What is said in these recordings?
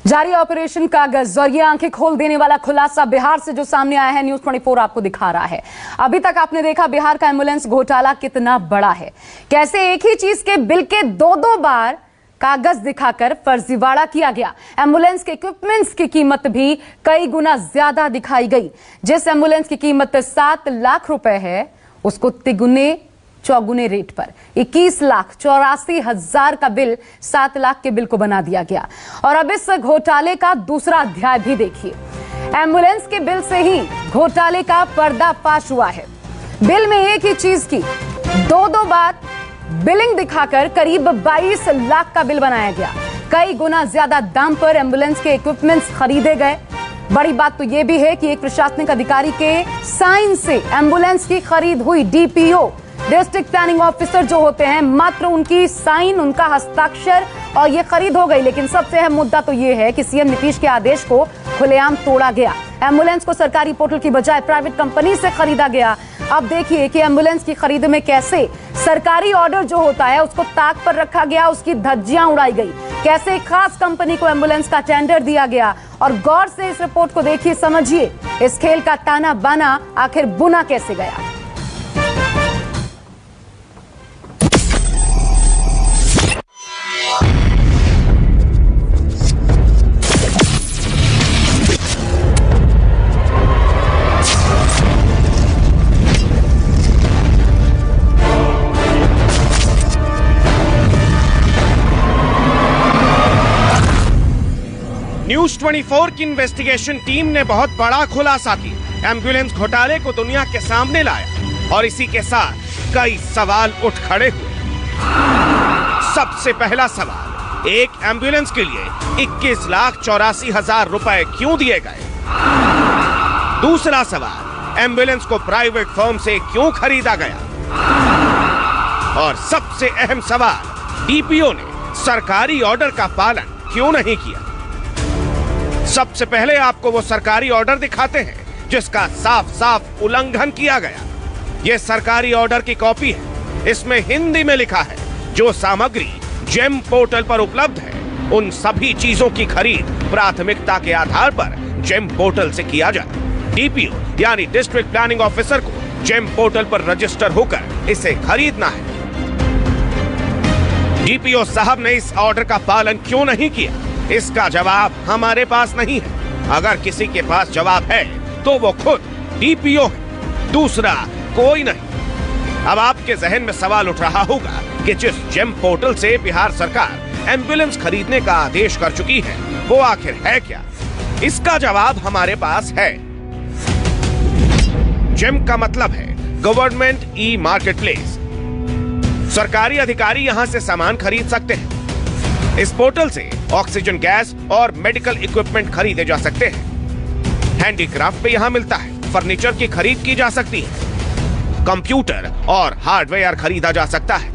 जारी ऑपरेशन कागज और ये आंखें खोल देने वाला खुलासा बिहार से जो सामने आया है, न्यूज 24 आपको दिखा रहा है। अभी तक आपने देखा बिहार का एम्बुलेंस घोटाला कितना बड़ा है, कैसे एक ही चीज के बिल के दो बार कागज दिखाकर फर्जीवाड़ा किया गया। एम्बुलेंस के इक्विपमेंट्स की कीमत भी कई गुना ज्यादा दिखाई गई। जिस एम्बुलेंस की कीमत 7 लाख रुपए है, उसको तिगुने चौगुने रेट पर 21,84,000 का बिल 7 लाख के बिल को बना दिया गया। और अब इस घोटाले का दूसरा अध्याय भी देखिए। एम्बुलेंस के बिल से ही घोटाले का पर्दाफाश हुआ है। बिल में एक ही चीज की दो बार बिलिंग दिखाकर करीब 22 लाख का बिल बनाया गया। कई गुना ज्यादा दाम पर एम्बुलेंस के इक्विपमेंट्स खरीदे गए। बड़ी बात तो यह भी है कि एक प्रशासनिक अधिकारी के साइन से एम्बुलेंस की खरीद हुई। डीपीओ, डिस्ट्रिक्ट प्लानिंग ऑफिसर जो होते हैं, मात्र उनकी साइन, उनका हस्ताक्षर और ये खरीद हो गई। लेकिन सबसे अहम मुद्दा तो ये है कि सीएम नीतीश के आदेश को खुलेआम तोड़ा गया। एम्बुलेंस को सरकारी पोर्टल की बजाय प्राइवेट कंपनी से खरीदा गया। अब देखिए कि एम्बुलेंस की खरीद में कैसे सरकारी ऑर्डर जो होता है उसको ताक पर रखा गया, उसकी धज्जियां उड़ाई गई। कैसे एक खास कंपनी को एम्बुलेंस का टेंडर दिया गया। और गौर से इस रिपोर्ट को देखिए, समझिए इस खेल का ताना बाना आखिर बुना कैसे गया। न्यूज 24 की इन्वेस्टिगेशन टीम ने बहुत बड़ा खुलासा किया, एम्बुलेंस घोटाले को दुनिया के सामने लाया और इसी के साथ कई सवाल उठ खड़े हुए। सबसे पहला सवाल, एक एम्बुलेंस के लिए 21,84,000 रुपए क्यों दिए गए? दूसरा सवाल, एम्बुलेंस को प्राइवेट फर्म से क्यों खरीदा गया? और सबसे अहम सवाल, डीपीओ ने सरकारी ऑर्डर का पालन क्यों नहीं किया? सबसे पहले आपको वो सरकारी ऑर्डर दिखाते हैं जिसका साफ साफ उल्लंघन किया गया। ये सरकारी ऑर्डर की कॉपी है। इसमें हिंदी में लिखा है, जो सामग्री जेम पोर्टल पर उपलब्ध है उन सभी चीजों की खरीद प्राथमिकता के आधार पर जेम पोर्टल से किया जाए। डीपीओ यानी डिस्ट्रिक्ट प्लानिंग ऑफिसर को जेम पोर्टल पर रजिस्टर होकर इसे खरीदना है। डीपीओ साहब ने इस ऑर्डर का पालन क्यों नहीं किया, इसका जवाब हमारे पास नहीं है। अगर किसी के पास जवाब है तो वो खुद डीपीओ है, दूसरा कोई नहीं। अब आपके जहन में सवाल उठ रहा होगा कि जिस जेम पोर्टल से बिहार सरकार एम्बुलेंस खरीदने का आदेश कर चुकी है वो आखिर है क्या? इसका जवाब हमारे पास है। जेम का मतलब है गवर्नमेंट ई मार्केट प्लेस। सरकारी अधिकारी यहां से सामान खरीद सकते हैं। इस पोर्टल से ऑक्सीजन गैस और मेडिकल इक्विपमेंट खरीदे जा सकते हैं। हैंडीक्राफ्ट भी यहां मिलता है। फर्नीचर की खरीद की जा सकती है। कंप्यूटर और हार्डवेयर खरीदा जा सकता है।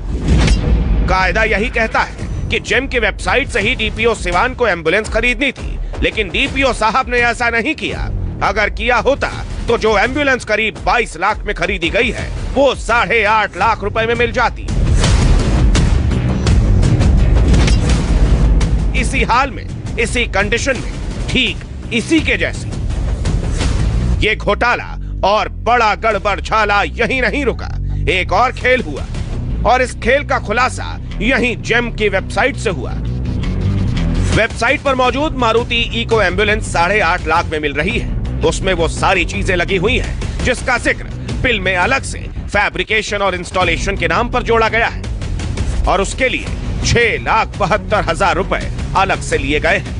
कायदा यही कहता है कि जेम की वेबसाइट से ही डीपीओ सिवान को एम्बुलेंस खरीदनी थी, लेकिन डीपीओ साहब ने ऐसा नहीं किया। अगर किया होता तो जो एम्बुलेंस करीब 22 लाख में खरीदी गई है वो 8.5 लाख रुपए में मिल जाती। इसी हाल में, इसी कंडीशन में, ठीक इसी के जैसी ये घोटाला और बड़ा गड़बड़ झाला यहीं नहीं रुका। एक और खेल हुआ और इस खेल का खुलासा यहीं जेम की वेबसाइट से हुआ। वेबसाइट पर मौजूद मारुति इको एम्बुलेंस 8.5 लाख में मिल रही है। उसमें वो सारी चीजें लगी हुई हैं जिसका जिक्र बिल में अलग से फैब्रिकेशन और इंस्टॉलेशन के नाम पर जोड़ा गया है और उसके लिए 6,72,000 रुपए अलग से लिए गए हैं।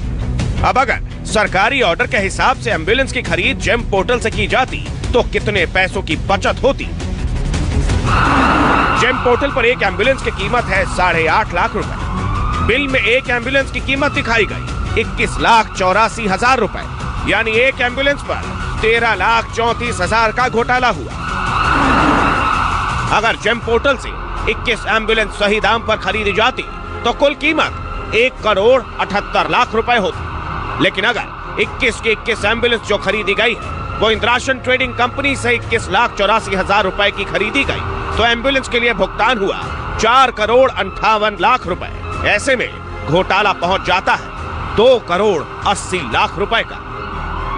अब अगर सरकारी ऑर्डर के हिसाब से एम्बुलेंस की खरीद जेम पोर्टल से की जाती तो कितने पैसों की बचत होती? जेम पोर्टल पर एक एम्बुलेंस की कीमत है 8.5 लाख रुपए। बिल में एक एम्बुलेंस की कीमत दिखाई गई 21,84,000 रुपए, यानी एक एम्बुलेंस पर 13,34,000 का घोटाला हुआ। अगर जेम पोर्टल से 21 एम्बुलेंस सही दाम पर खरीदी जाती तो कुल कीमत 1,78,00,000 रुपए होती। लेकिन अगर 21 की 21 एम्बुलेंस जो खरीदी गई है वो इंद्राशन ट्रेडिंग कंपनी से 21,84,000 रुपए की खरीदी गई तो एम्बुलेंस के लिए भुगतान हुआ 4,58,00,000 रुपए। ऐसे में घोटाला पहुंच जाता है 2,80,00,000 रुपए का।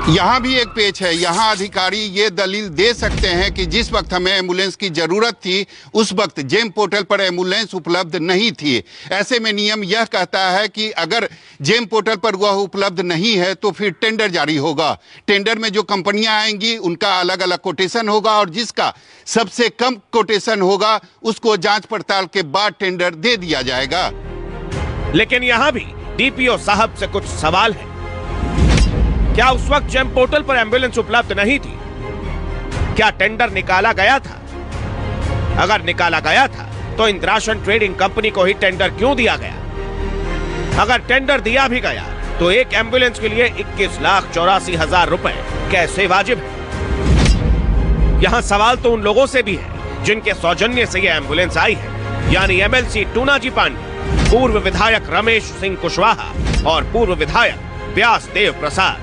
यहाँ भी एक पेच है। यहाँ अधिकारी ये दलील दे सकते हैं कि जिस वक्त हमें एम्बुलेंस की जरूरत थी उस वक्त जेम पोर्टल पर एम्बुलेंस उपलब्ध नहीं थी। ऐसे में नियम यह कहता है कि अगर जेम पोर्टल पर वह उपलब्ध नहीं है तो फिर टेंडर जारी होगा। टेंडर में जो कंपनियां आएंगी उनका अलग अलग कोटेशन होगा और जिसका सबसे कम कोटेशन होगा उसको जांच पड़ताल के बाद टेंडर दे दिया जाएगा। लेकिन यहाँ भी डीपीओ साहब से कुछ सवाल है। क्या उस वक्त जेम पोर्टल पर एम्बुलेंस उपलब्ध नहीं थी? क्या टेंडर निकाला गया था? अगर निकाला गया था तो इंद्राशन ट्रेडिंग कंपनी को ही टेंडर क्यों दिया गया? अगर टेंडर दिया भी गया तो एक एम्बुलेंस के लिए 21,84,000 रुपए कैसे वाजिब है? यहां सवाल तो उन लोगों से भी है जिनके सौजन्य से यह एम्बुलेंस आई है, यानी एमएलसी टूनाजी पांडे, पूर्व विधायक रमेश सिंह कुशवाहा और पूर्व विधायक व्यास देव प्रसाद।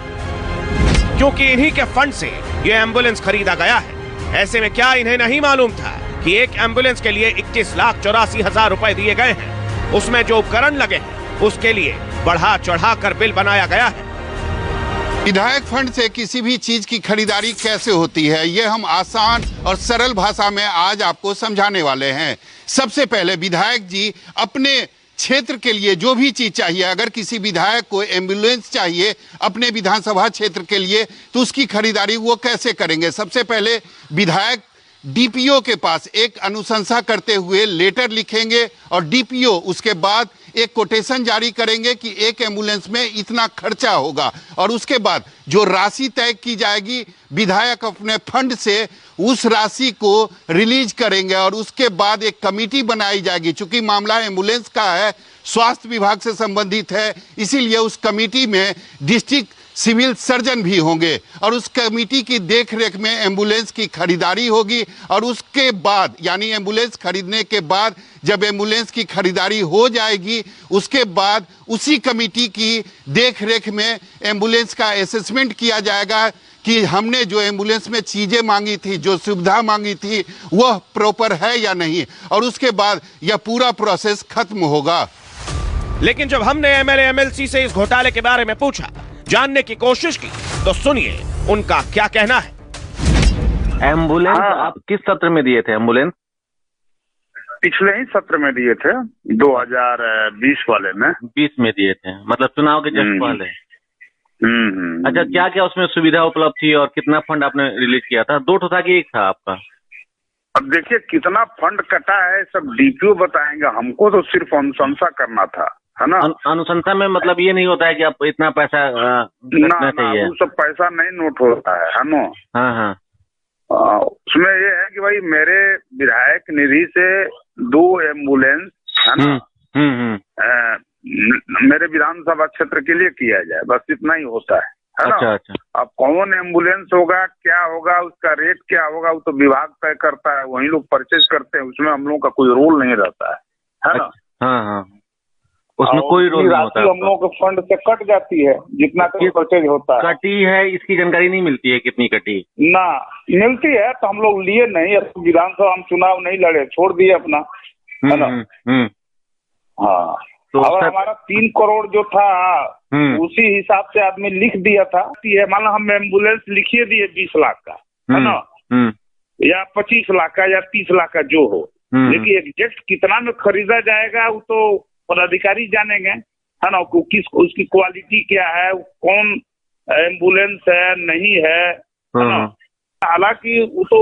क्योंकि इन्हीं के फंड से यह एम्बुलेंस खरीदा गया है। ऐसे में क्या इन्हें नहीं मालूम था कि एक एम्बुलेंस के लिए 21,84,000 रुपए दिए गए हैं? उसमें जो उपकरण लगे हैं उसके लिए बढ़ा चढ़ा कर बिल बनाया गया है। विधायक फंड से किसी भी चीज की खरीदारी कैसे होती है, यह हम आसान और सरल भाषा में आज आपको समझाने वाले हैं। सबसे पहले विधायक जी अपने क्षेत्र के लिए जो भी चीज चाहिए, अगर किसी विधायक को एम्बुलेंस चाहिए अपने विधानसभा क्षेत्र के लिए तो उसकी खरीदारी वो कैसे करेंगे? सबसे पहले विधायक डीपीओ के पास एक अनुशंसा करते हुए लेटर लिखेंगे और डीपीओ उसके बाद एक कोटेशन जारी करेंगे कि एक एम्बुलेंस में इतना खर्चा होगा और उसके बाद जो राशि तय की जाएगी विधायक अपने फंड से उस राशि को रिलीज करेंगे और उसके बाद एक कमेटी बनाई जाएगी। चूंकि मामला एम्बुलेंस का है, स्वास्थ्य विभाग से संबंधित है, इसीलिए उस कमेटी में डिस्ट्रिक्ट सिविल सर्जन भी होंगे और उस कमेटी की देखरेख में एम्बुलेंस की खरीदारी होगी और उसके बाद यानी एम्बुलेंस खरीदने के बाद जब एम्बुलेंस की खरीदारी हो जाएगी उसके बाद उसी कमेटी की देखरेख में एम्बुलेंस का असेसमेंट किया जाएगा कि हमने जो एम्बुलेंस में चीजें मांगी थी, जो सुविधा मांगी थी, वह प्रॉपर है या नहीं, और उसके बाद यह पूरा प्रोसेस खत्म होगा। लेकिन जब हमने एमएलए एमएलसी से इस घोटाले के बारे में पूछा, जानने की कोशिश की, तो सुनिए उनका क्या कहना है। एम्बुलेंस आप किस सत्र में दिए थे? एम्बुलेंस पिछले ही सत्र में दिए थे, 2020 वाले में। 20 में दिए थे, मतलब चुनाव के जस्ट पहले। अच्छा, क्या क्या उसमें सुविधा उपलब्ध थी और कितना फंड आपने रिलीज किया था? 2 था कि 1 था आपका? अब देखिए कितना फंड कटा है सब डीपीओ बताएंगे, हमको तो सिर्फ अनुशंसा करना था, है ना। अनुशंसा में मतलब ये नहीं होता है कि आप इतना पैसा ना चाहिए, वो सब पैसा नहीं नोट होता है ना। हाँ हाँ, उसमें ये है कि भाई मेरे विधायक निधि से 2 एम्बुलेंस, है ना, मेरे विधानसभा क्षेत्र के लिए किया जाए, बस इतना ही होता है ना। अच्छा अच्छा। अब कौन एम्बुलेंस होगा, क्या होगा, उसका रेट क्या होगा, वो तो विभाग तय करता है, वही लोग परचेज करते हैं, उसमें हम लोग का कोई रोल नहीं रहता है ना। हाँ हाँ, उसमें कोई रोल नहीं होता। हम लोग के फंड से कट जाती है जितना परचेज होता है। कटी है इसकी जानकारी नहीं मिलती है, कितनी कटी ना मिलती है तो हम लोग लिए नहीं, विधानसभा हम चुनाव नहीं लड़े, छोड़ दिए अपना, है ना। हाँ, तो और हमारा 3 करोड़ जो था उसी हिसाब से आदमी लिख दिया था। मान लो हम एम्बुलेंस लिखिए दिए 20 लाख का, है ना, या 25 लाख का या 30 लाख का जो हो, लेकिन एग्जैक्ट कितना में खरीदा जाएगा वो तो पदाधिकारी जानेंगे, है ना, किस उसकी क्वालिटी क्या है, कौन एम्बुलेंस है नहीं है ना। हालांकि वो तो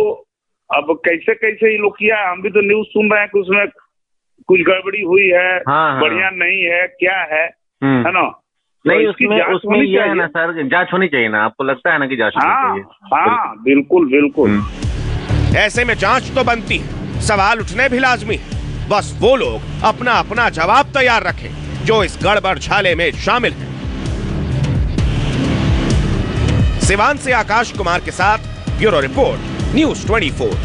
अब कैसे कैसे ये लोग किया, हम भी तो न्यूज सुन रहे हैं कि उसमें कुछ गड़बड़ी हुई है, बढ़िया नहीं है, क्या है ना। नहीं, उसमें ये है ना सर, जांच होनी चाहिए ना, आपको लगता है ना कि जांच होनी चाहिए? हाँ बिल्कुल बिल्कुल। ऐसे में जांच तो बनती है, सवाल उठने भी लाजमी है, बस वो लोग अपना अपना जवाब तैयार रखें जो इस गड़बड़ झाले में शामिल है। सिवान से आकाश कुमार के साथ ब्यूरो रिपोर्ट, न्यूज़ 24।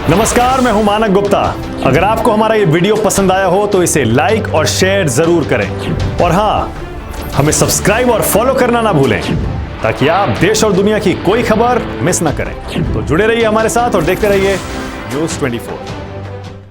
नमस्कार, मैं हूं मानक गुप्ता। अगर आपको हमारा ये वीडियो पसंद आया हो तो इसे लाइक और शेयर जरूर करें और हां, हमें सब्सक्राइब और फॉलो करना ना भूलें। ताकि आप देश और दुनिया की कोई खबर मिस ना करें। तो जुड़े रहिए हमारे साथ और देखते रहिए News 24।